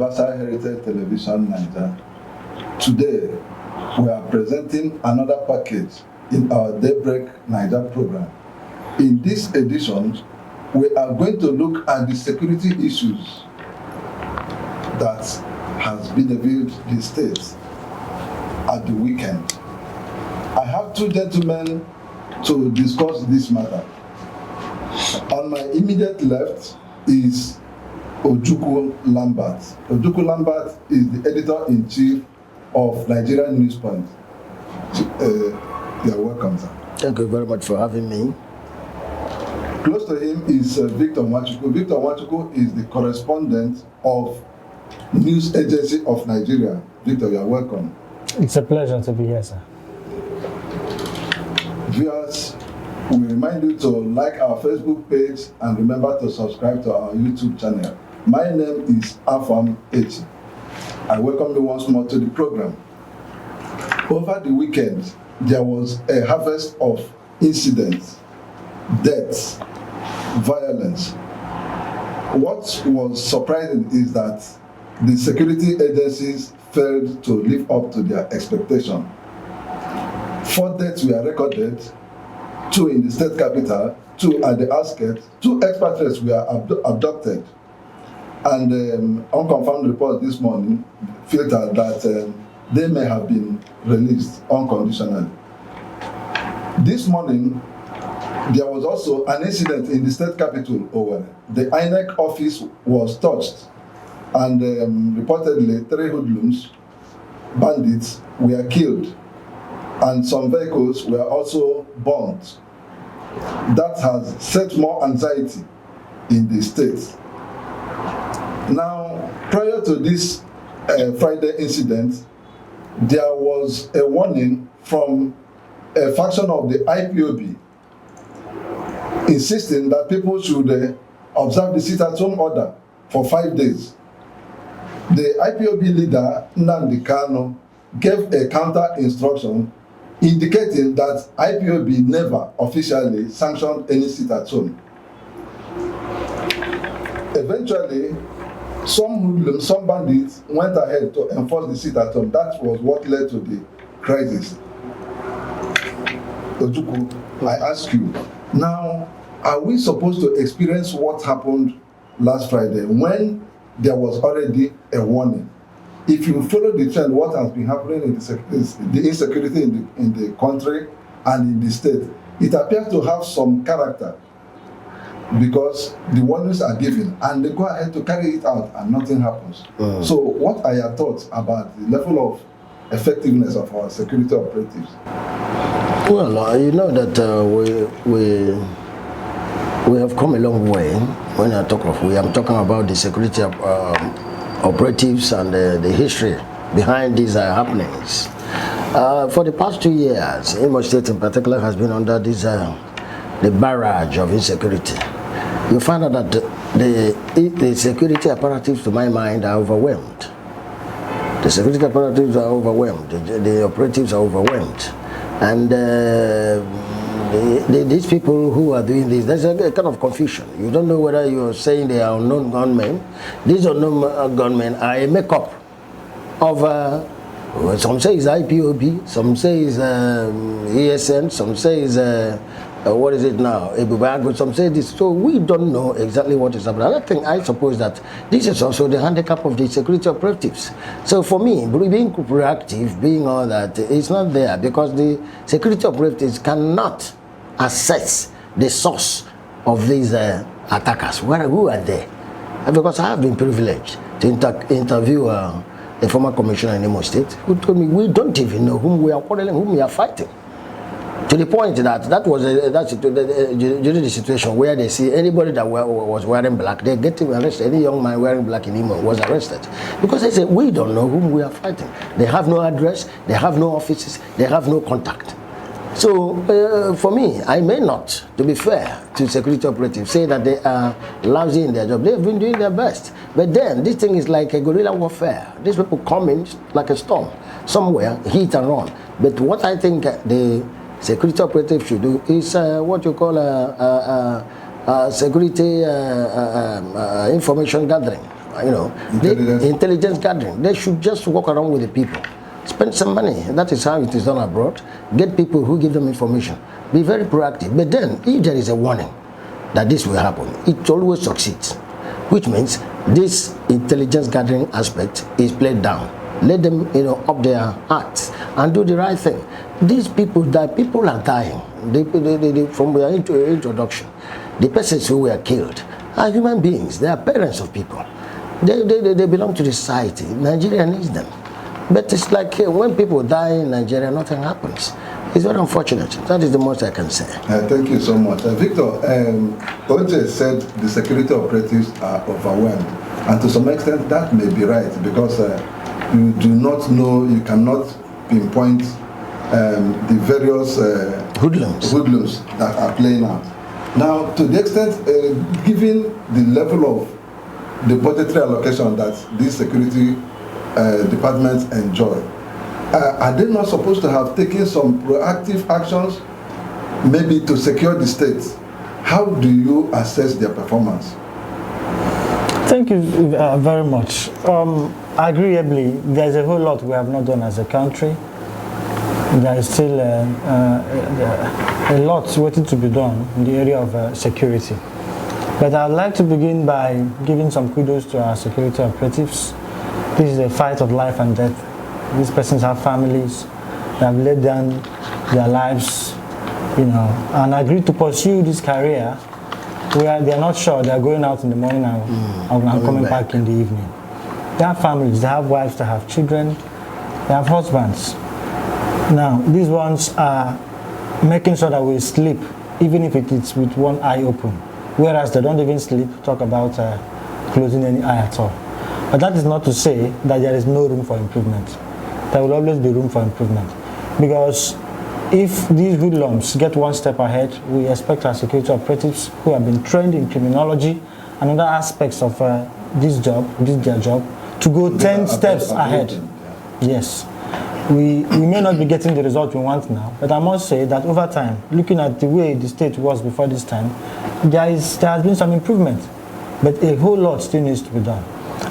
Universal Heritage Television Naija. Today, we are presenting another package in our Daybreak Naija program. In this edition, we are going to look at the security issues that has bedeviled the state at the weekend. I have two gentlemen to discuss this matter. On my immediate left is Ojukwu Lambert. Ojukwu Lambert is the editor-in-chief of Nigerian News Point. You're welcome, sir. Thank you very much for having me. Close to him is Victor Nwachukwu. Victor Nwachukwu is the correspondent of News Agency of Nigeria. Victor, you are welcome. It's a pleasure to be here, sir. Viewers, we remind you to like our Facebook page and remember to subscribe to our YouTube channel. My name is Afam Echi. I welcome you once more to the program. Over the weekend, there was a harvest of incidents, deaths, violence. What was surprising is that the security agencies failed to live up to their expectation. 4 deaths were recorded, 2 in the state capital, 2 at the outskirts, 2 expatriates were abducted. And unconfirmed report this morning filtered that they may have been released unconditionally. This morning, there was also an incident in the state capital, Owerri. The INEC office was touched, and reportedly 3 hoodlums, bandits, were killed, and some vehicles were also burnt. That has set more anxiety in the state. Now, prior to this Friday incident, there was a warning from a faction of the IPOB insisting that people should observe the sit-at-home order for 5 days. The IPOB leader, Nnamdi Kanu, gave a counter instruction indicating that IPOB never officially sanctioned any sit-at-home. Eventually, some bandits went ahead to enforce the sit-at-home. That was what led to the crisis. Ojukwu, I ask you, now, are we supposed to experience what happened last Friday when there was already a warning? If you follow the trend, what has been happening in the insecurity in the country and in the state, it appears to have some character because the warnings are given and they go ahead to carry it out and nothing happens. So what are your thoughts about the level of effectiveness of our security operatives? Well, you know that we have come a long way. When I talk of we, I'm talking about the security operatives and the history behind these happenings. For the past 2 years, Imo State in particular has been under this the barrage of insecurity. You find out that the security apparatives, to my mind, are overwhelmed. The security apparatives are overwhelmed. The operatives are overwhelmed. And these people who are doing this, there's a kind of confusion. You don't know whether you're saying they are unknown gunmen. These unknown gunmen are a makeup of, some say it's IPOB, some say it's ESN, some say it's, what is it now, some say this. So we don't know exactly what is happening. Another thing, I suppose that this is also the handicap of the security operatives. So for me, being proactive, being all that, it's not there because the security operatives cannot assess the source of these attackers. Who are they? Because I have been privileged to interview a former commissioner in Imo State who told me we don't even know whom we are quarreling, whom we are fighting. To the point that was during the situation where they see anybody that was wearing black, they get him arrested. Any young man wearing black in Imo was arrested because they say we don't know whom we are fighting. They have no address, they have no offices, they have no contact. So for me, I may not, to be fair to security operatives, say that they are lousy in their job. They've been doing their best. But then this thing is like a guerrilla warfare. These people come in like a storm, somewhere, hit and run. But what I think the security operatives should do is what you call security information gathering. intelligence gathering. They should just walk around with the people. Spend some money. That is how it is done abroad. Get people who give them information. Be very proactive. But then, if there is a warning that this will happen, it always succeeds. Which means this intelligence gathering aspect is played down. Let them, up their hearts and do the right thing. These people are dying. From their introduction, the persons who were killed are human beings. They are parents of people. They belong to the society. Nigeria needs them. But it's like when people die in Nigeria, nothing happens. It's very unfortunate. That is the most I can say. Thank you so much. Victor, OJ said the security operatives are overwhelmed. And to some extent, that may be right because you do not know, you cannot pinpoint the various hoodlums that are playing out. Now, to the extent, given the level of the budgetary allocation that these security departments enjoy, are they not supposed to have taken some proactive actions, maybe to secure the state? How do you assess their performance? Thank you very much. Agreeably, there's a whole lot we have not done as a country. There is still a lot waiting to be done in the area of security. But I'd like to begin by giving some kudos to our security operatives. This is a fight of life and death. These persons have families, they have laid down their lives, and agreed to pursue this career where they are not sure they are going out in the morning and coming back in the evening. They have families, they have wives, they have children, they have husbands. Now, these ones are making sure that we sleep, even if it is with one eye open, whereas they don't even sleep, talk about closing any eye at all. But that is not to say that there is no room for improvement. There will always be room for improvement. Because if these hoodlums get one step ahead, we expect our security operatives who have been trained in criminology and other aspects of their job, to go 10 steps ahead. Yes. We may not be getting the result we want now, but I must say that over time, looking at the way the state was before this time, there has been some improvement, but a whole lot still needs to be done.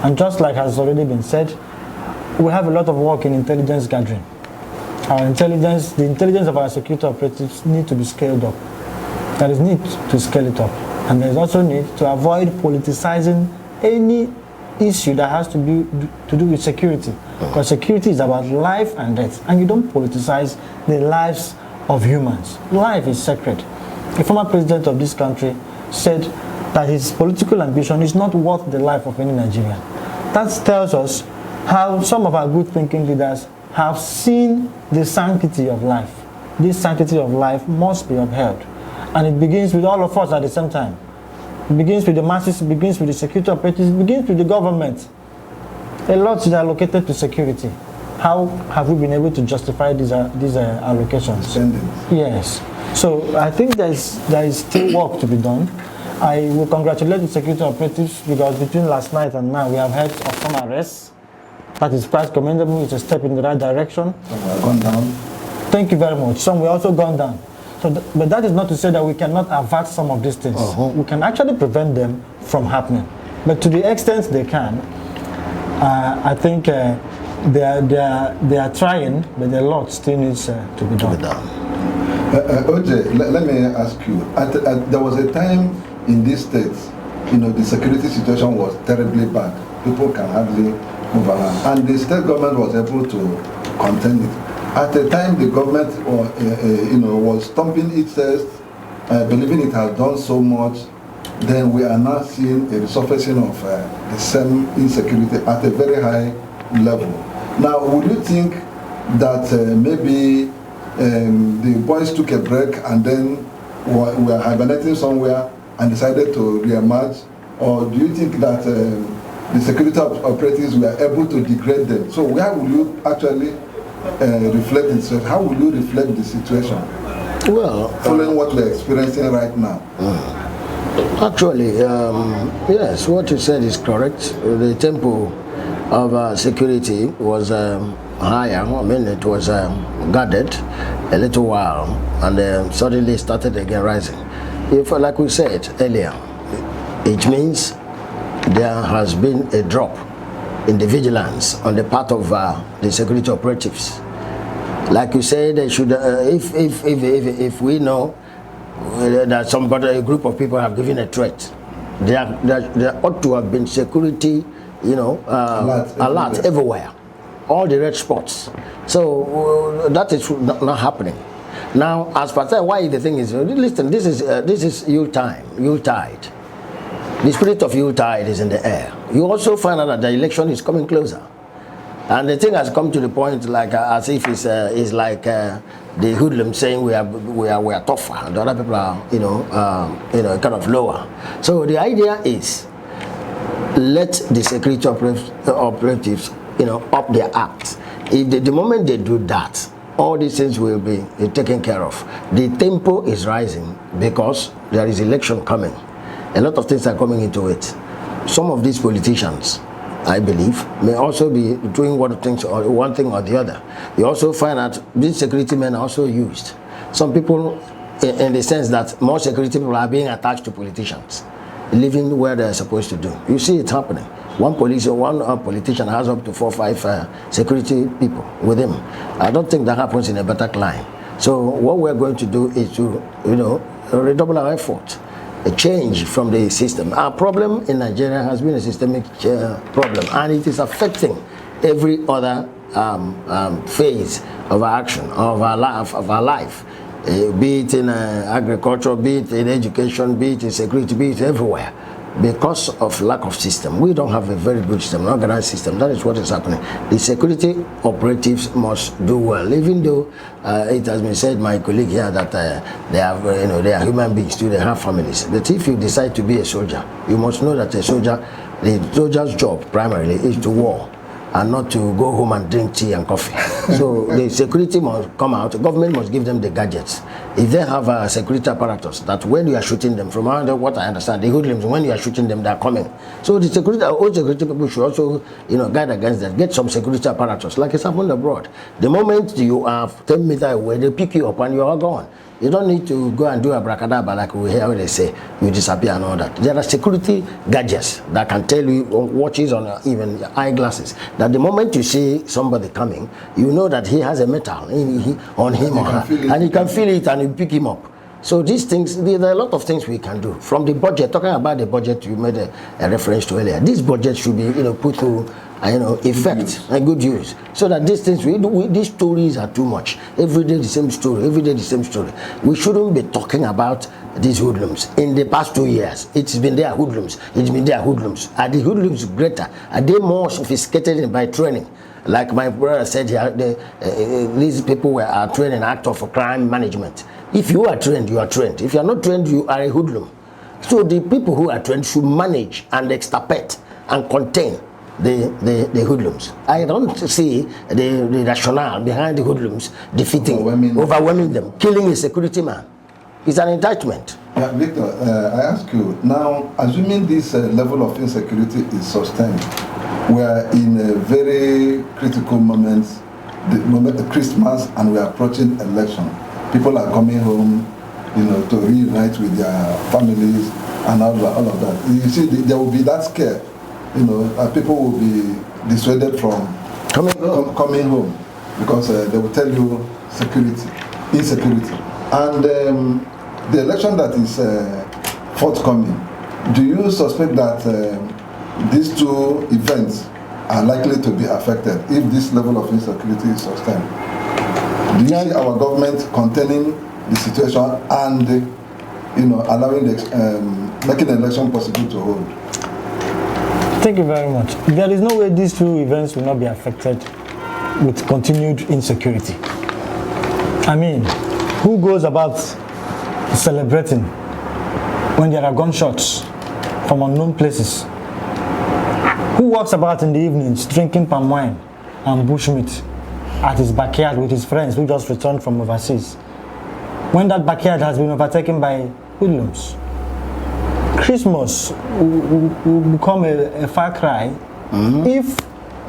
And just like has already been said, we have a lot of work in intelligence gathering. The intelligence of our security operatives need to be scaled up. There is need to scale it up. And there is also need to avoid politicizing any issue that has to do with security. Because security is about life and death. And you don't politicize the lives of humans. Life is sacred. A former president of this country said that his political ambition is not worth the life of any Nigerian. That tells us how some of our good thinking leaders have seen the sanctity of life. This sanctity of life must be upheld. And it begins with all of us at the same time. It begins with the masses, it begins with the security operatives, it begins with the government. A lot is allocated to security. How have we been able to justify these allocations? Yes. So I think there is still work to be done. I will congratulate the security operatives because between last night and now we have heard of some arrests. That is quite commendable. It's a step in the right direction. Some were gone down. Thank you very much. Some were also gone down. But that is not to say that we cannot avert some of these things. We can actually prevent them from happening. But to the extent they can, I think they are trying, but a lot still needs to be done. OJ, let me ask you. There was a time in these states, the security situation was terribly bad. People can hardly move around, and the state government was able to contain it. At the time, the government was stomping its chest, believing it has done so much. Then we are now seeing a resurfacing of the same insecurity at a very high level. Now, would you think that maybe the boys took a break and then were hibernating somewhere and decided to re-emerge? Or do you think that the security operatives were able to degrade them? So where will you actually reflect this? How will you reflect the situation? Well, following what we're experiencing right now. Actually, yes, what you said is correct. The tempo of security was higher. I mean, it was guarded a little while, and suddenly started again rising. If, like we said earlier, it means there has been a drop in the vigilance on the part of the security operatives. Like you said, they should, if we know that a group of people have given a threat, there ought to have been security, alert everywhere, all the red spots. So that is not happening. Now, as per that, why the thing is, listen, this is Yuletide. The spirit of Yuletide is in the air. You also find out that the election is coming closer. And the thing has come to the point, like as if it's like the hoodlum saying we are tougher, and the other people are kind of lower. So the idea is, let the security operatives up their act. If the moment they do that, all these things will be taken care of. The tempo is rising because there is election coming. A lot of things are coming into it. Some of these politicians, I believe, may also be doing one thing or the other. You also find out these security men are also used. Some people, in the sense that more security people are being attached to politicians, living where they're supposed to do. You see it happening. One politician has up to 4 or 5 security people with him. I don't think that happens in a better clime. So what we're going to do is to, redouble our effort. A change from the system. Our problem in Nigeria has been a systemic problem, and it is affecting every other phase of our action, of our life, be it in agriculture, be it in education, be it in security, be it everywhere. Because of lack of system, we don't have a very good system, an organized system. That is what is happening. The security operatives must do well, even though it has been said, my colleague here, that they are human beings too, they have families. But if you decide to be a soldier, you must know that the soldier's job primarily is to war, and not to go home and drink tea and coffee. So the security must come out, the government must give them the gadgets. If they have a security apparatus, that when you are shooting them, from what I understand, the hoodlums, when you are shooting them, they are coming. So the security, all security people should also, guide against that. Get some security apparatus, like it's happened abroad. The moment you are 10 meters away, they pick you up and you are gone. You don't need to go and do abracadabra like we hear when they say you disappear and all that. There are security gadgets that can tell you, watches on even your eyeglasses, that the moment you see somebody coming, you know that he has a metal on him or her, and you can feel it and you pick him up. So these things, there are a lot of things we can do. From the budget, talking about the budget you made a reference to earlier, this budget should be put through effect and good use, so that these things these stories are too much. Every day the same story, every day the same story. We shouldn't be talking about these hoodlums. In the past 2 years, it's been their hoodlums. It's been their hoodlums. Are the hoodlums greater? Are they more sophisticated by training? Like my brother said here, these people are trained in act of crime management. If you are trained, you are trained. If you are not trained, you are a hoodlum. So the people who are trained should manage and extirpate and contain the hoodlums. I don't see the rationale behind the hoodlums defeating, overwhelming them, killing a security man. It's an indictment. Yeah, Victor, I ask you, now, assuming this level of insecurity is sustained, we are in a very critical moment, the moment of Christmas, and we are approaching election. People are coming home, to reunite with their families and all of that. You see, there will be that scare. People will be dissuaded from coming home because they will tell you insecurity. And the election that is forthcoming, do you suspect that these two events are likely to be affected if this level of insecurity is sustained? Do you see our government containing the situation and allowing making the election possible to hold? Thank you very much. There is no way these two events will not be affected with continued insecurity. I mean, who goes about celebrating when there are gunshots from unknown places? Who walks about in the evenings drinking palm wine and bushmeat at his backyard with his friends who just returned from overseas, when that backyard has been overtaken by hoodlums? Christmas will become a far cry if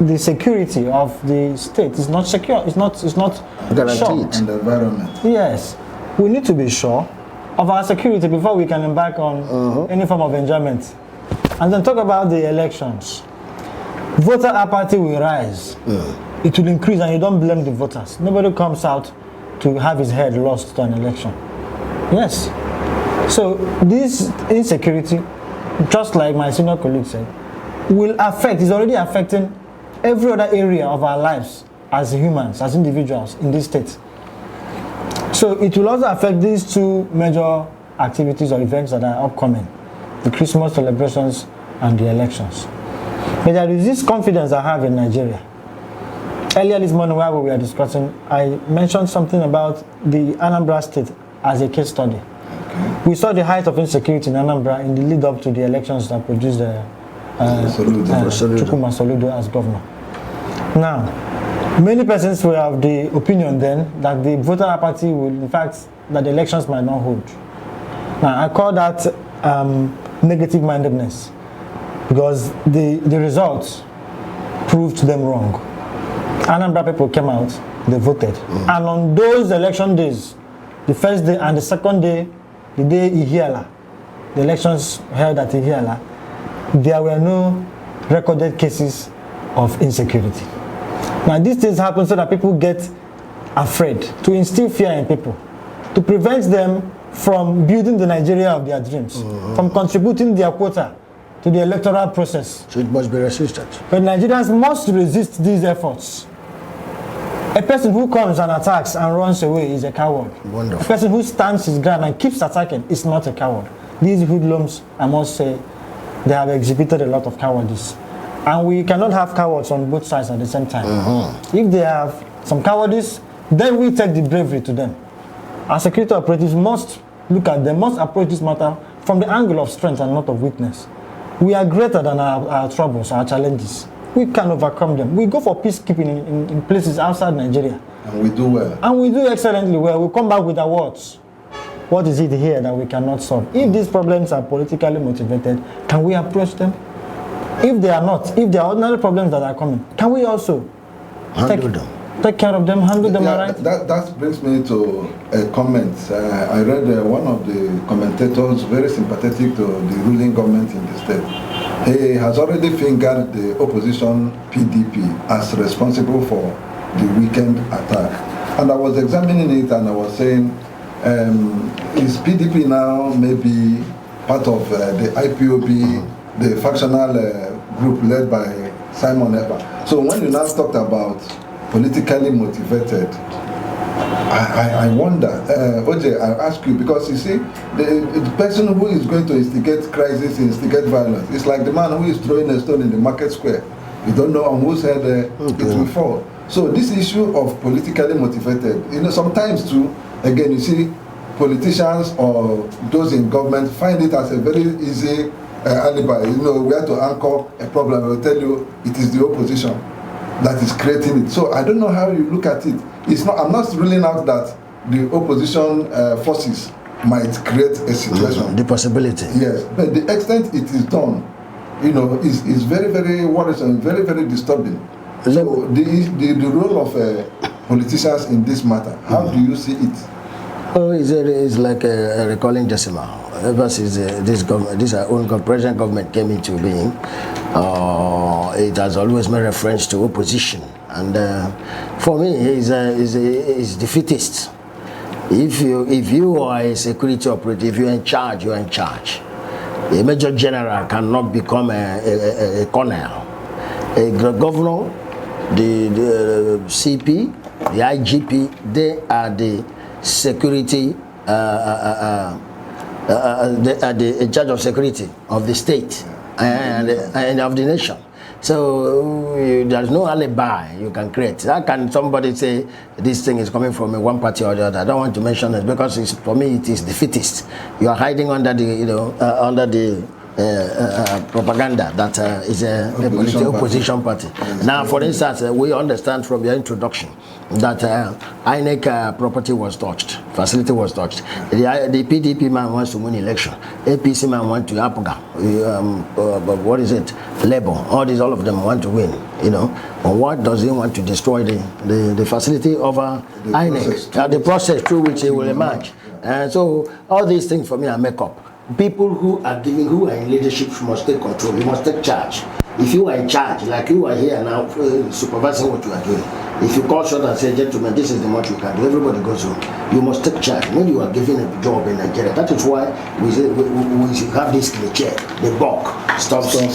the security of the state is not secure, it's not guaranteed. And the environment. Yes, we need to be sure of our security before we can embark on any form of enjoyment. And then talk about the elections. Voter apathy will rise. It will increase, and you don't blame the voters. Nobody comes out to have his head lost to an election. Yes. So this insecurity, just like my senior colleague said, will affect, is already affecting every other area of our lives as humans, as individuals in this state. So it will also affect these two major activities or events that are upcoming, the Christmas celebrations and the elections. But there is this confidence I have in Nigeria. Earlier this morning while we were discussing, I mentioned something about the Anambra state as a case study. Okay. We saw the height of insecurity in Anambra in the lead up to the elections that produced Chukwuma Soludo as governor. Now, many persons will have the opinion then that the voter apathy will, in fact, that the elections might not hold. Now, I call that negative-mindedness, because the results proved them wrong. Anambra people came out, they voted. And on those election days, the first day and the second day, the day Ihiala, the elections held at Ihiala, there were no recorded cases of insecurity. Now these things happen so that people get afraid, to instill fear in people, to prevent them from building the Nigeria of their dreams, from contributing their quota to the electoral process. So it must be resisted. But Nigerians must resist these efforts. A person who comes and attacks and runs away is a coward. Wonderful. A person who stands his ground and keeps attacking is not a coward. These hoodlums, I must say, they have exhibited a lot of cowardice. And we cannot have cowards on both sides at the same time. If they have some cowardice, then we take the bravery to them. Our security operatives must look at them, must approach this matter from the angle of strength and not of weakness. We are greater than our troubles, our challenges. We can overcome them. We go for peacekeeping in places outside Nigeria. And we do well. And we do excellently well. We come back with awards. What is it here that we cannot solve? If these problems are politically motivated, can we approach them? If they are not, if they are ordinary problems that are coming, can we also take care of them, handle them alright? That brings me to a comment. I read one of the commentators, very sympathetic to the ruling government in the state. He has already fingered the opposition PDP as responsible for the weekend attack. And I was examining it and I was saying, is PDP now maybe part of the IPOB, the factional group led by Simon Ekpa? So when you now talked about politically motivated, I wonder, OJ, I ask you, because you see, the person who is going to instigate crisis, instigate violence, it's like the man who is throwing a stone in the market square. You don't know on whose head it will fall. So this issue of politically motivated, sometimes too, again, you see, politicians or those in government find it as a very easy alibi. Where to anchor a problem. I will tell you, it is the opposition that is creating it. So I don't know how you look at it. I'm not ruling out that the opposition forces might create a situation. The possibility. Yes, but the extent it is done, is very, very worrisome, very, very disturbing. So the role of politicians in this matter, how do you see it? Oh, it's like a recalling decimal. Ever since this present government came into being, it has always made reference to opposition, and for me, it's defeatist. If you are a security operative, if you're in charge, you're in charge. A major general cannot become a colonel. A governor, the CP, the IGP, they are the security. They are the in charge of security of the state and of the nation. So there's no alibi you can create. How can somebody say this thing is coming from one party or the other? I don't want to mention it because for me it is defeatist. You are hiding under the propaganda that is a political opposition party. Now, for instance, we understand from your introduction that INEC property was touched, facility was touched. The PDP man wants to win election. APC man wants to APGA. What is it? Labour. All of them want to win. But what does he want to destroy the facility of INEC? The process through which it will emerge. And so all these things for me are make up. people who are in leadership must take control. You must take charge. If you are in charge, like you are here now, supervising what you are doing, if you call short and say, gentlemen, this is the much you can do, everybody goes home. You must take charge. When you are given a job in Nigeria, that is why we have this cliche, the buck stops here.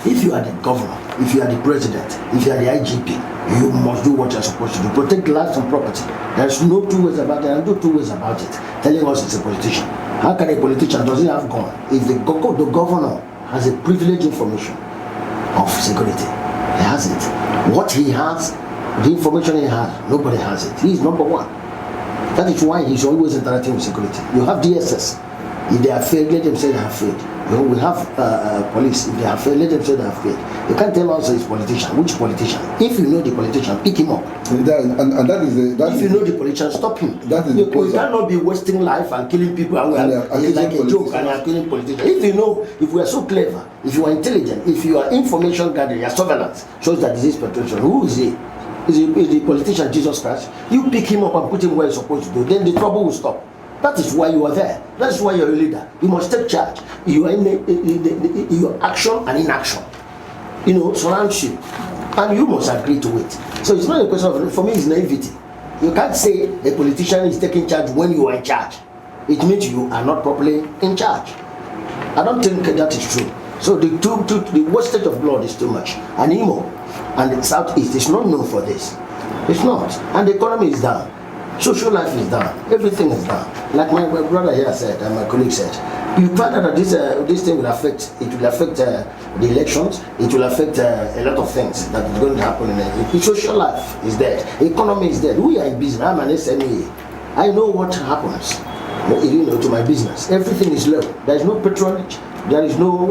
If you are the governor, if you are the president, if you are the IGP, you must do what you are supposed to do. Protect lives and property. There's no two ways about it, and no two ways about it. Telling us it's a politician. How can a politician, does he have gun? If the governor has a privileged information of security, he has it. What he has, the information he has, nobody has it. He is number one. That is why he's always interacting with security. You have DSS. If they are failed, let them say they have failed. You know, we have police. If they have failed, let them say they have failed. You can't tell us it's politician. Which politician? If you know the politician, pick him up. And that is if you know the politician, stop him. That is you cannot be wasting life and killing people and it's like a joke and are killing politicians. If you know, if we are so clever, if you are intelligent, if you are information gathering, your surveillance shows that this is patriotism. Who is he? Is the politician Jesus Christ? You pick him up and put him where he's supposed to go, then the trouble will stop. That is why you are there. That is why you're a leader. You must take charge. You are in your action and inaction. You know, surrounds you. And you must agree to it. So it's not a question of, for me, it's naivety. You can't say a politician is taking charge when you are in charge. It means you are not properly in charge. I don't think that is true. So the wastage of blood is too much. And Imo and the Southeast is not known for this. It's not. And the economy is down. Social life is down. Everything is down. Like my brother here said, and my colleague said, you find out that this thing will affect. It will affect the elections. It will affect a lot of things that is going to happen in the social life is dead. Economy is dead. We are in business. I'm an SME. I know what happens. You know, to my business. Everything is low. There is no patronage. There is no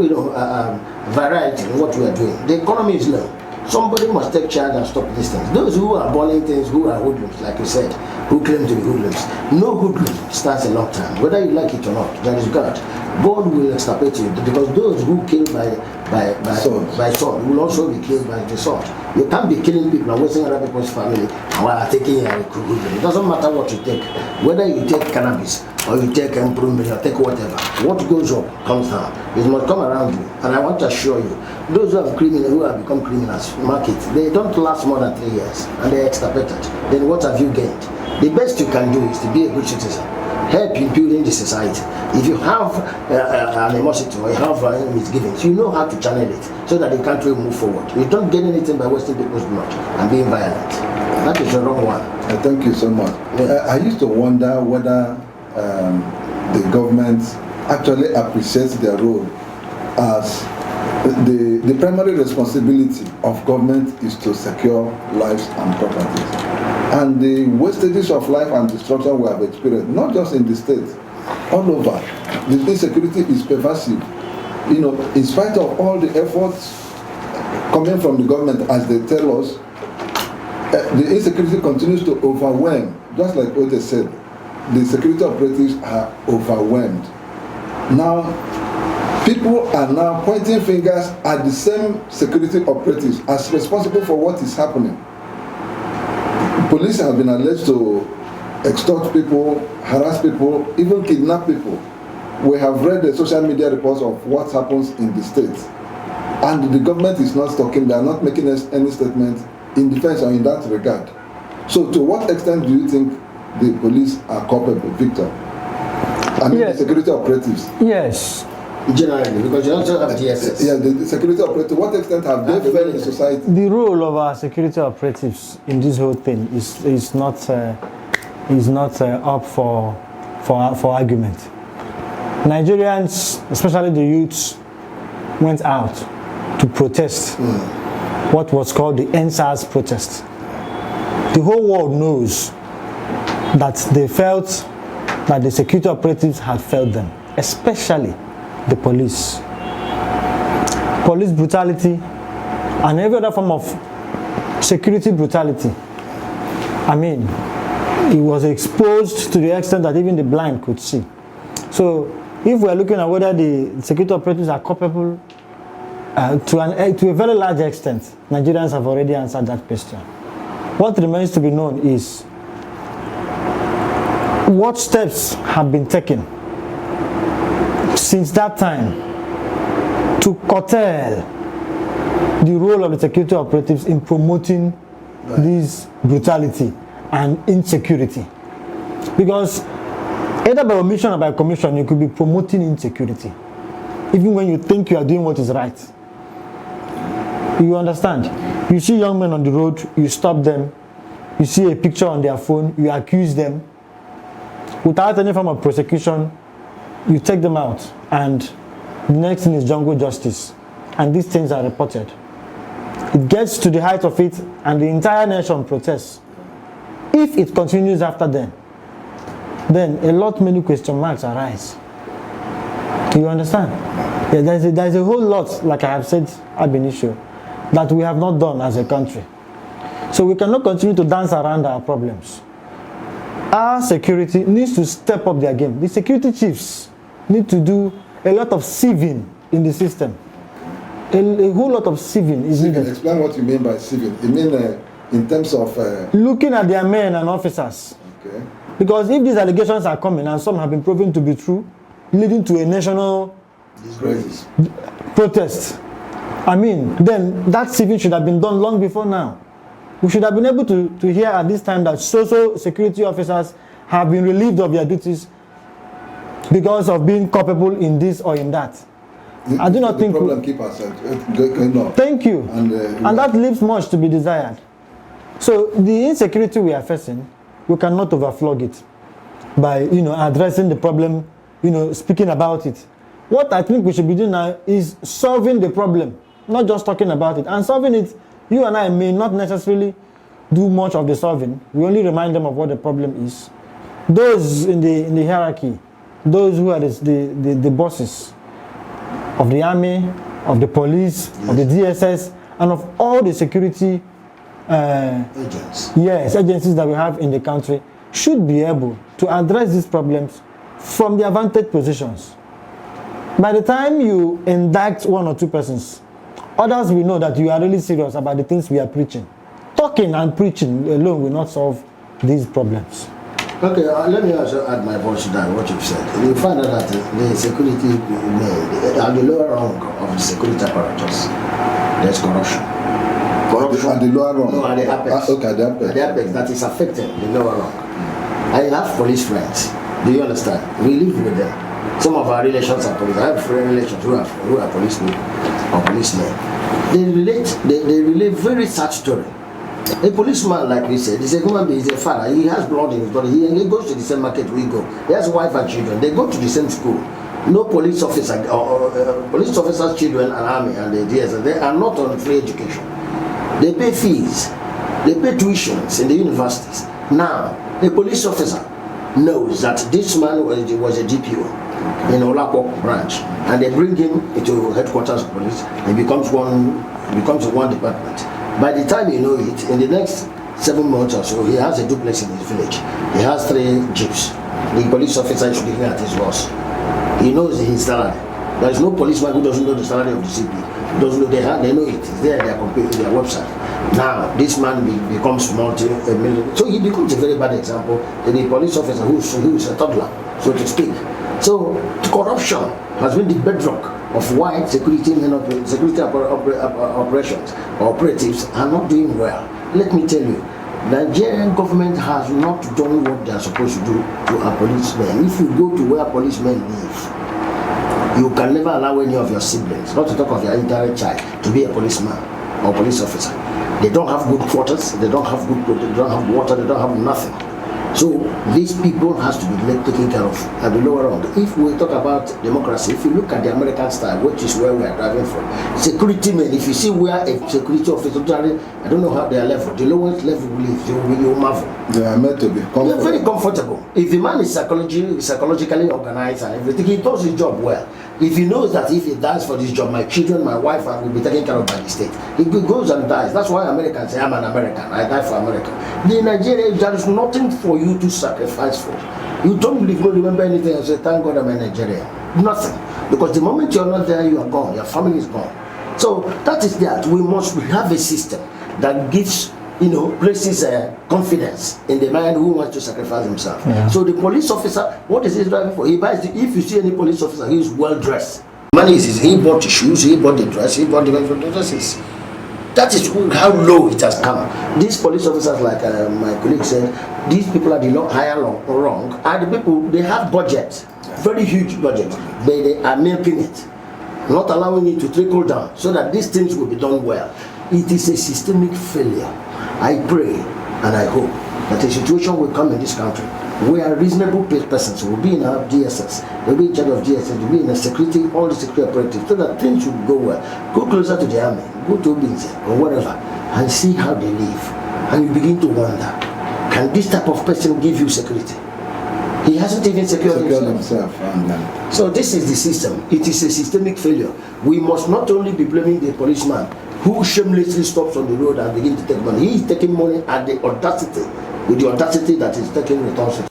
variety in what we are doing. The economy is low. Somebody must take charge and stop these things. Those who are burning things, who are hoodlums, like you said, who claim to be hoodlums. No hoodlum starts a long time. Whether you like it or not, there is God. God will extirpate you because those who kill by sword will also be killed by the sword. You can't be killing people and wasting other people's family while taking a hoodlum. It doesn't matter what you take. Whether you take cannabis or you take improvement or take whatever. What goes up comes down. It must come around you. And I want to assure you, those who have become criminals, market, they don't last more than 3 years and they're extirpated. Then what have you gained? The best you can do is to be a good citizen. Help in building the society. If you have animosity or you have misgivings, you know how to channel it so that the country will move forward. You don't gain anything by wasting people's blood and being violent. That is the wrong one. Thank you so much. Yeah. I used to wonder whether the government actually appreciates their role as the primary responsibility of government is to secure lives and properties. And the wastages of life and destruction we have experienced, not just in the state, all over, the insecurity is pervasive. You know, in spite of all the efforts coming from the government, as they tell us, the insecurity continues to overwhelm. Just like what they said, the security operatives are overwhelmed. Now, people are now pointing fingers at the same security operatives as responsible for what is happening. Police have been alleged to extort people, harass people, even kidnap people. We have read the social media reports of what happens in the state. And the government is not talking, they are not making any statement in defense or in that regard. So to what extent do you think the police are culpable, Victor? I mean, yes. The security operatives. Yes. Generally, because you also have DSS. Yeah, the security operatives, what extent have they failed in the society? The role of our security operatives in this whole thing is not up for argument. Nigerians, especially the youths, went out to protest what was called the NSAS protest. The whole world knows that they felt that the security operatives had failed them, especially the police. Police brutality and every other form of security brutality. I mean, it was exposed to the extent that even the blind could see. So if we're looking at whether the security operatives are culpable, to a very large extent, Nigerians have already answered that question. What remains to be known is what steps have been taken since that time to curtail the role of the security operatives in promoting this brutality and insecurity. Because either by omission or by commission, you could be promoting insecurity, even when you think you are doing what is right. You understand? You see young men on the road, you stop them, you see a picture on their phone, you accuse them. Without any form of prosecution, you take them out, and the next thing is jungle justice. And these things are reported. It gets to the height of it, and the entire nation protests. If it continues after then a lot many question marks arise. Do you understand? Yeah, there's a whole lot, like I have said ab initio, that we have not done as a country. So we cannot continue to dance around our problems. Our security needs to step up their game. The security chiefs need to do a lot of sieving in the system. A whole lot of sieving is needed. Explain what you mean by sieving. You mean in terms of... looking at their men and officers. Okay. Because if these allegations are coming, and some have been proven to be true, leading to a national protest, I mean, then that sieving should have been done long before now. We should have been able to hear at this time that social security officers have been relieved of their duties because of being culpable in this or in that. I do not think... problem keep ourselves going on. Thank you. And that leaves much to be desired. So the insecurity we are facing, we cannot overflog it by, addressing the problem, speaking about it. What I think we should be doing now is solving the problem, not just talking about it. And solving it, you and I may not necessarily do much of the solving. We only remind them of what the problem is. Those in the hierarchy, those who are the bosses of the army, of the police, of the DSS, and of all the security agencies that we have in the country, should be able to address these problems from their vantage positions. By the time you indict one or two persons, others will know that you are really serious about the things we are preaching. Talking and preaching alone will not solve these problems. Okay, let me also add my voice to that, what you've said. You find out that the security men, at the lower rung of the security apparatus, there's corruption. At the lower rung? No, at the apex. Okay, the apex. At the apex, that is affecting the lower rung. I have police friends. Do you understand? We live with them. Some of our relations are police. I have relations who are policemen or policemen. They relate very sad story. A policeman, like we said, is a human being, he's a father. He has blood in his body. He goes to the same market we go. He has a wife and children. They go to the same school. No police officer, police officers' children and army and the DSS, they are not on free education. They pay fees. They pay tuitions in the universities. Now, a police officer knows that this man was a DPO in Olako branch, and they bring him into headquarters of police. He becomes one department. By the time you know it, in the next 7 months or so, he has a duplex in his village. He has 3 jeeps. The police officer is looking at his boss. He knows his salary. There is no policeman who doesn't know the salary of the CP. Doesn't know they know it. It's there, they are comparing their website. Now, this man becomes multi-million. So he becomes a very bad example to the police officer who is a toddler, so to speak. So corruption has been the bedrock of why security operations or operatives are not doing well. Let me tell you, Nigerian government has not done what they are supposed to do to our policemen. If you go to where policemen live, you can never allow any of your siblings, not to talk of your entire child, to be a policeman or police officer. They don't have good quarters, they don't have water, they don't have nothing. So these people has to be taken care of at the lower round. If we talk about democracy, if you look at the American style, which is where we are driving from, security men, if you see where a security officer, I don't know how they are level, the lowest level you marvel. They are meant to be comfortable. They are very comfortable. If the man is psychologically organized and everything, he does his job well. If he knows that if he dies for this job, my children, my wife will be taken care of by the state, he goes and dies. That's why Americans say, I'm an American, I die for America. In Nigeria, there is nothing for you to sacrifice for. You don't remember anything and say, thank God I'm in Nigeria. Nothing. Because the moment you're not there, you are gone. Your family is gone. So that is that. We must have a system that gives places confidence in the man who wants to sacrifice himself. Yeah. So the police officer, what is he driving for? He buys. If you see any police officer, he is well dressed. Money is he bought the shoes, he bought the dress, he bought the dresses. That is how low it has come. These police officers, like my colleague said, these people are the higher wrong. And the people, they have budget, very huge budget, but they are milking it, not allowing it to trickle down so that these things will be done well. It is a systemic failure. I pray and I hope that a situation will come in this country where reasonable persons will be in our DSS, they'll be in charge of DSS, they'll be in the security, all the security operatives, so that things will go well. Go closer to the army, go to Obinze or whatever, and see how they live. And you begin to wonder, can this type of person give you security? He hasn't even secured himself. So this is the system. It is a systemic failure. We must not only be blaming the policeman who shamelessly stops on the road and begins to take money. He is taking money at the audacity, with the audacity that is taking returns.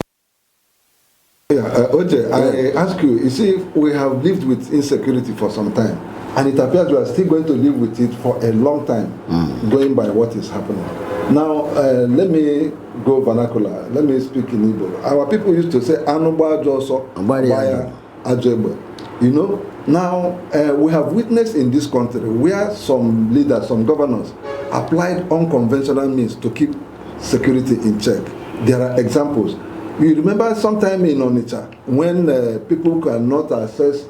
OJ, I ask you, see, we have lived with insecurity for some time, and it appears we are still going to live with it for a long time, going by what is happening. Now, let me go vernacular. Let me speak in Igbo. Our people used to say, Anuba Joso, Baya Ajebe. Now we have witnessed in this country where some leaders, some governors, applied unconventional means to keep security in check. There are examples. You remember sometime in Onitsha, when people cannot access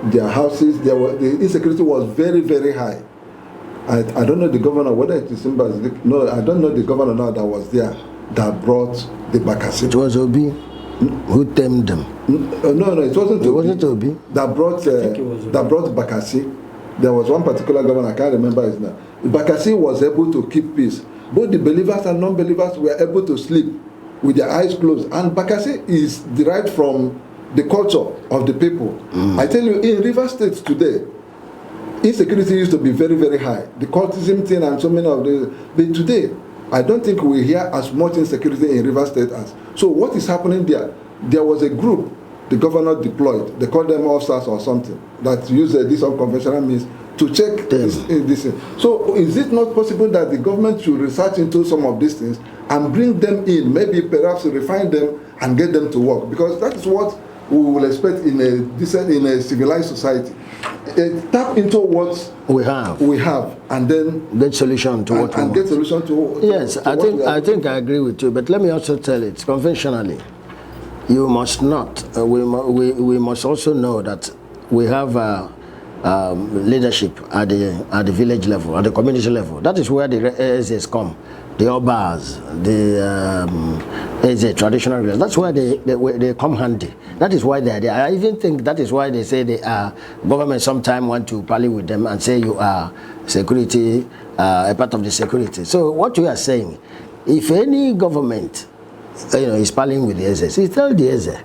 their houses, the insecurity was very, very high. I don't know the governor, whether it is Simba. No, I don't know the governor now that was there that brought the Bakassi. It was Obi who tamed them. No, it wasn't Obi. It wasn't Obi. That brought Bakassi. There was one particular governor, I can't remember his name. Bakassi was able to keep peace. Both the believers and non-believers were able to sleep with their eyes closed. And Bakassi is derived from the culture of the people. I tell you, in River State today, insecurity used to be very, very high. The cultism thing and so many of the... But today, I don't think we hear as much insecurity in River State as... So what is happening there? There was a group the governor deployed. They called them officers or something that used this unconventional means to check this. So is it not possible that the government should research into some of these things and bring them in, maybe perhaps refine them and get them to work? Because that is what we will expect in a decent, in a civilized society. Tap into what we have, and then get solution to what we want. Get solution to. Yes, I think I agree with you. But let me also tell it conventionally. You must not. We must also know that we have leadership at the village level, at the community level. That is where the ASAs come, the Obas, the ASA traditional rulers. That's where they come handy. That is why they are there. I even think that is why they say the government sometimes want to parley with them and say you are security, a part of the security. So what you are saying, if any government is parleying with the ASA, you tell the ASA,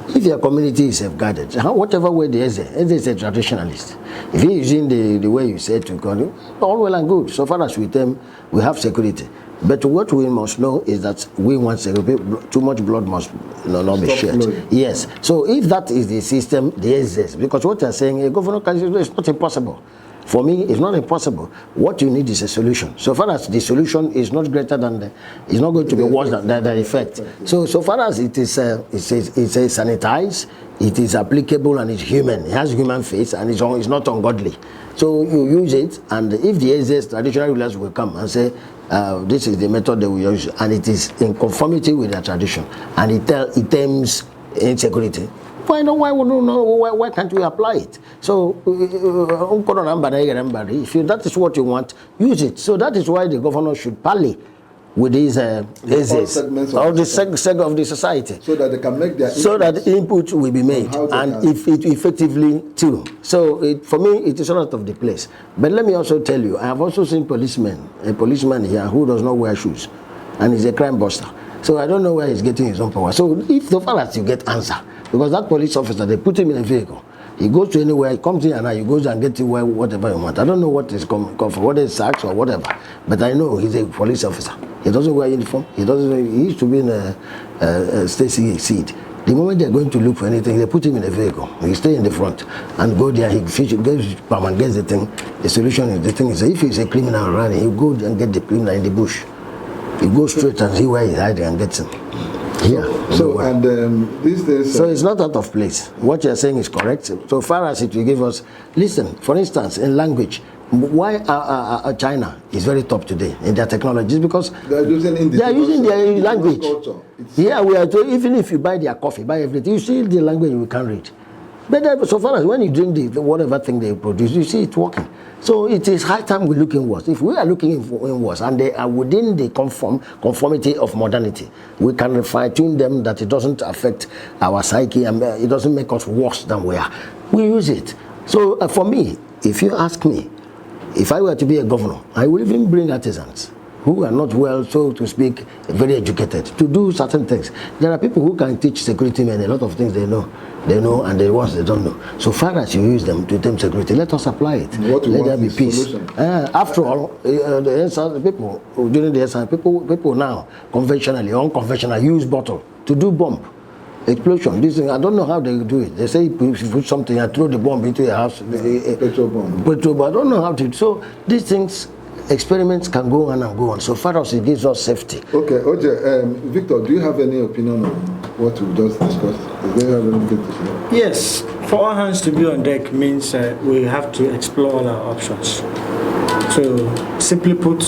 if your community is safeguarded, whatever way the ASA is a traditionalist. If he is using the way you said to God, all well and good. So far as with them, we have security. But what we must know is that we want security. Too much blood must not be shed. Yes. So if that is the system, the ASA, because what you are saying, a governor can do it's not impossible. For me, it's not impossible. What you need is a solution. So far as the solution is not greater than it's not going to be worse than the effect. So far as it is sanitized, it is applicable and it's human. It has human face and it's not ungodly. So you use it, and if the ASAs, traditional rulers will come and say, this is the method that we use, and it is in conformity with their tradition, and it terms insecurity. Why can't we apply it? So, if that is what you want, use it. So that is why the governor should parley with these ASAs, all the segments of the society, so that they can make their so that input will be made, and if it effectively too. So for me, it is not out of the place. But let me also tell you, I have also seen a policeman here who does not wear shoes, and is a crime buster. So I don't know where he's getting his own power. So if so far as you get answer, because that police officer, they put him in a vehicle. He goes to anywhere, he comes in and he goes and gets whatever he wants. I don't know what is come from, whether it's sacks or whatever. But I know he's a police officer. He doesn't wear uniform. He used to be in a Stacy seat. The moment they're going to look for anything, they put him in a vehicle. He stay in the front and go there. He goes and gets the thing. The solution is the thing is if he's a criminal running, he go and get the criminal in the bush. You go straight and see where he's hiding and get him. Here. So and these days. So it's not out of place. What you're saying is correct. So far as it will give us, listen. For instance, in language, why China is very top today in their technologies because they are using their language. Yeah, we are. Even if you buy their coffee, buy everything, you see the language we can read. But so far as when you drink the whatever thing they produce, you see it working. So it is high time we look inwards. If we are looking inwards and they are within the conformity of modernity, we can fine-tune them that it doesn't affect our psyche and it doesn't make us worse than we are. We use it. So for me, if you ask me, if I were to be a governor, I would even bring artisans who are not well, so to speak, very educated, to do certain things. There are people who can teach security men a lot of things they know, and the ones they don't know. So far as you use them to tame security, let us apply it. Let there be peace. After all, the people during the SR, people now conventionally, unconventional, use bottle to do bomb. Explosion. This thing, I don't know how they do it. They say if you put something and throw the bomb into your house, petrol bomb. Petrol bomb. I don't know how to. So these things. Experiments can go on and go on, so far as it gives us safety. Okay, OJ, Victor, do you have any opinion on what we've just discussed? Do you have anything to say? Yes, for all hands to be on deck means we have to explore all our options. So, simply put,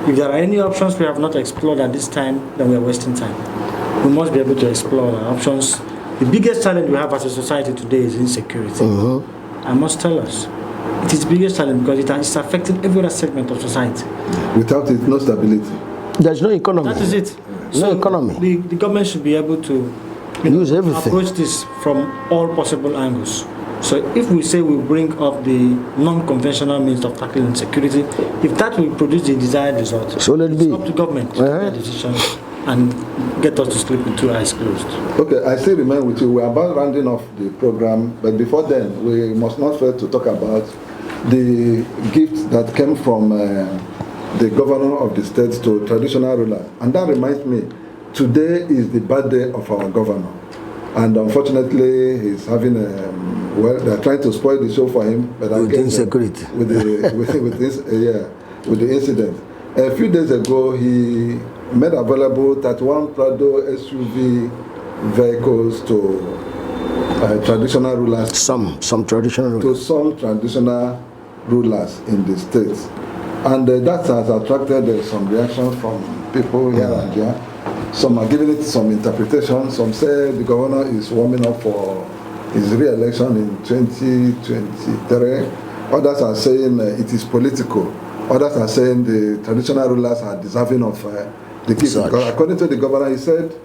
if there are any options we have not explored at this time, then we are wasting time. We must be able to explore our options. The biggest challenge we have as a society today is insecurity. I must tell us. It is the biggest challenge because it is affecting every other segment of society. Without it, no stability. There's no economy. That is it. No economy. The government should be able to use everything. Approach this from all possible angles. So if we say we bring up the non-conventional means of tackling insecurity, if that will produce the desired result, so let it be up to government to make decisions and get us to sleep with two eyes closed. Okay, I still remain with you. We're about rounding off the program, but before then, we must not fail to talk about the gift that came from the governor of the state to traditional rulers. And that reminds me, today is the birthday of our governor. And unfortunately, he's having they're trying to spoil the show for him. But with insecurity. With the incident. A few days ago, he made available 31 Prado SUV vehicles to traditional rulers. Some traditional rulers. To some traditional rulers in the states. And that has attracted some reaction from people here and there. Some are giving it some interpretation. Some say the governor is warming up for his re-election in 2023. Others are saying it is political. Others are saying the traditional rulers are deserving of the gift. Because according to the governor, he said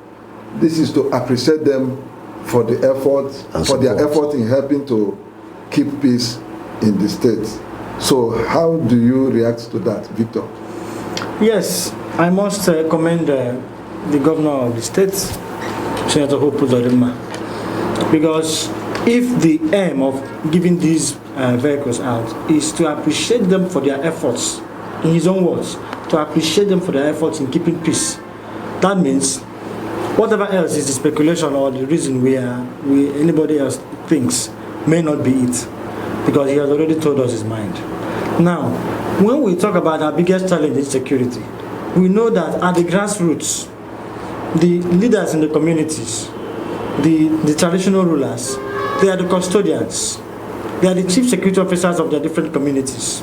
this is to appreciate them for the effort, for their effort in helping to keep peace in the states. So how do you react to that, Victor? Yes, I must commend the governor of the state, Senator Hope Uzodimma, because if the aim of giving these vehicles out is to appreciate them for their efforts, in his own words, to appreciate them for their efforts in keeping peace, that means whatever else is the speculation or the reason anybody else thinks may not be it, because he has already told us his mind. Now, when we talk about our biggest challenge in security, we know that at the grassroots, the leaders in the communities, the traditional rulers, they are the custodians. They are the chief security officers of their different communities.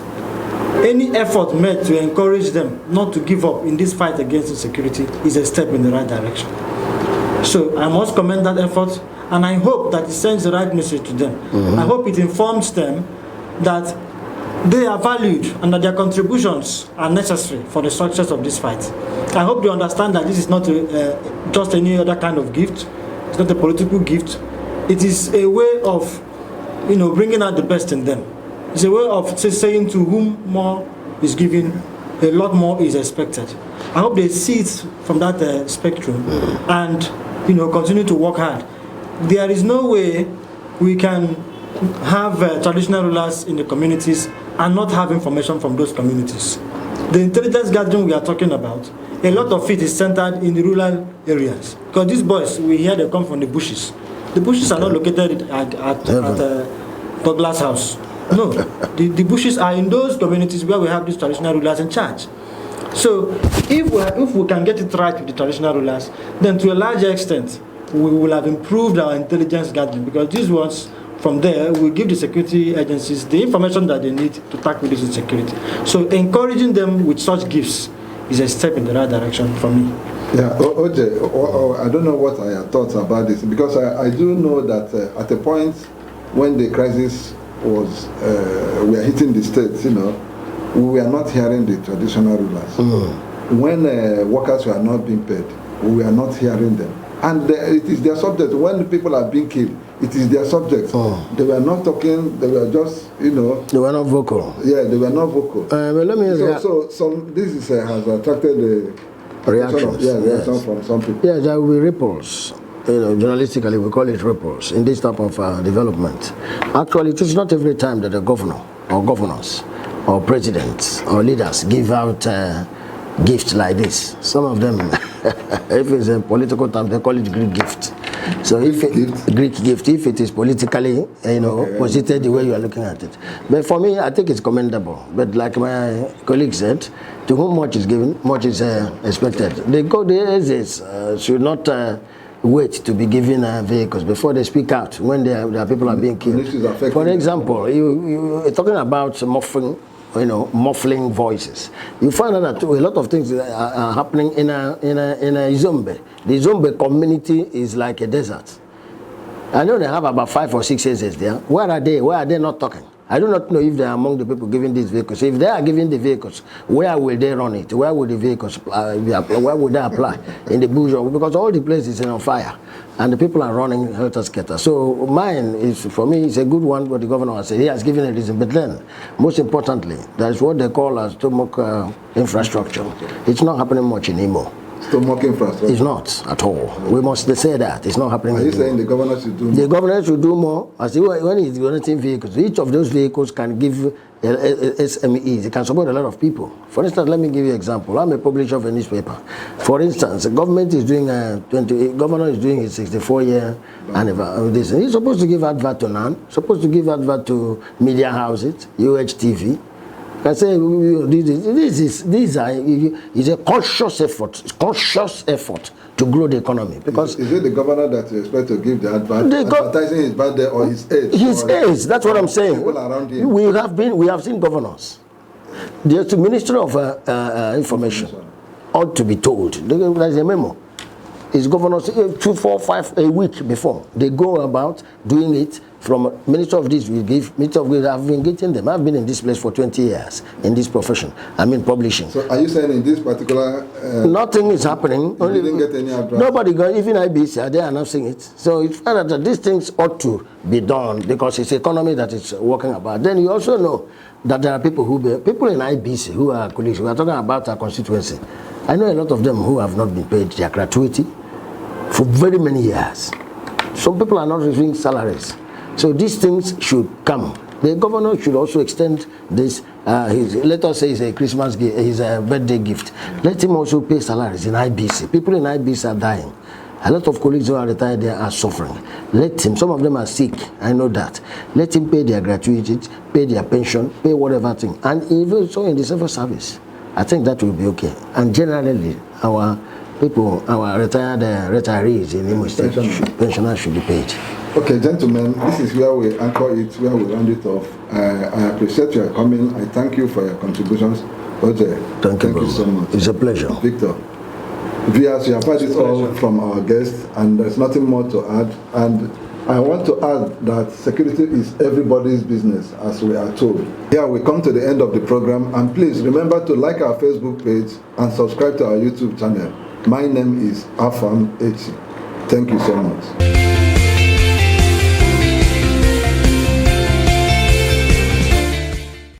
Any effort made to encourage them not to give up in this fight against insecurity is a step in the right direction. So I must commend that effort, and I hope that it sends the right message to them. I hope it informs them that they are valued and that their contributions are necessary for the success of this fight. I hope they understand that this is not just any other kind of gift. It's not a political gift. It is a way of, bringing out the best in them. It's a way of saying to whom more is given, a lot more is expected. I hope they see it from that spectrum and, continue to work hard. There is no way we can have traditional rulers in the communities and not have information from those communities. The intelligence gathering we are talking about, a lot of it is centered in the rural areas. Because these boys, we hear they come from the bushes. The bushes are not located at Douglas House. No, the bushes are in those communities where we have these traditional rulers in charge. So if we can get it right with the traditional rulers, then to a larger extent, we will have improved our intelligence gathering, because these ones, from there, will give the security agencies the information that they need to tackle this insecurity. So encouraging them with such gifts is a step in the right direction for me. Yeah, OJ, I don't know what are your thoughts about this, because I do know that at a point when the crisis was, we are hitting the states, you know, we were not hearing the traditional rulers. When workers were not being paid, we were not hearing them. And it is their subject. When the people are being killed, it is their subject. They were not talking, they were just, you know. They were not vocal. Yeah, they were not vocal. But let me this has attracted a reaction from some people. Yes, there will be ripples. You know, journalistically, we call it ripples in this type of development. Actually, it is not every time that a governor or governors or presidents or leaders give out gifts like this. Some of them, if it's a political term, they call it Greek gift. So Greek gift, if it is politically, posited the way you are looking at it. But for me, I think it's commendable. But like my colleague said, to whom much is given, much is expected. The agencies should not wait to be given vehicles before they speak out when their people are being killed. For example, you're talking about muffling voices. You find out that a lot of things are happening in a Izombe. The Izombe community is like a desert. I know they have about 5 or 6 houses there. Where are they? Why are they not talking? I do not know if they are among the people giving these vehicles. If they are giving the vehicles, where will they run it? Where will the vehicles, where would they apply? In the bush? Because all the places are on fire. And the people are running helter-skelter. So mine is, for me, it's a good one, what the governor has said. He has given a reason. But then, most importantly, that's what they call as stomach infrastructure. It's not happening much anymore. Stomach infrastructure? It's not at all. We must say that. It's not happening anymore. Are you saying the governor should do more? The governor should do more. As when he's donating vehicles, each of those vehicles can give SMEs. It can support a lot of people. For instance, let me give you an example. I'm a publisher of a newspaper. For instance, the government is doing governor is doing his 64-year anniversary. He's supposed to give advert to NAN, supposed to give advert to media houses, UHTV. I say this is a conscious effort to grow the economy, because is it the governor that you expect to give the advertising his birthday or his age? His age. That's what I'm saying. People around him. We have seen governors. The Ministry of Information ought to be told. There's a memo. It's governors 2, 4, 5 a week before they go about doing it. From Minister of this, we give Minister of this. I've been getting them. I've been in this place for 20 years in this profession. I mean, publishing. So, are you saying in this particular? Nothing is happening. You didn't get any advice. Nobody got. Even IBC, are they announcing it? So it's fair that these things ought to be done, because it's economy that is working about. Then you also know that there are people in IBC who are colleagues. We are talking about our constituency. I know a lot of them who have not been paid their gratuity for very many years. Some people are not receiving salaries. So these things should come. The governor should also extend this, let us say it's a Christmas gift, his birthday gift. Let him also pay salaries in IBC. People in IBC are dying. A lot of colleagues who are retired there are suffering. Let him, some of them are sick, I know that. Let him pay their gratuity, pay their pension, pay whatever thing. And even so in the civil service, I think that will be okay. And generally, our people, our retirees in Imo State, pensioners should be paid. Okay, gentlemen, this is where we anchor it, where we round it off. I appreciate your coming. I thank you for your contributions. OJ, thank you so much. It's a pleasure. Victor, viewers, you have heard it all from our guests, and there's nothing more to add. And I want to add that security is everybody's business, as we are told. Here we come to the end of the program, and please remember to like our Facebook page and subscribe to our YouTube channel. My name is Afam Echi. Thank you so much.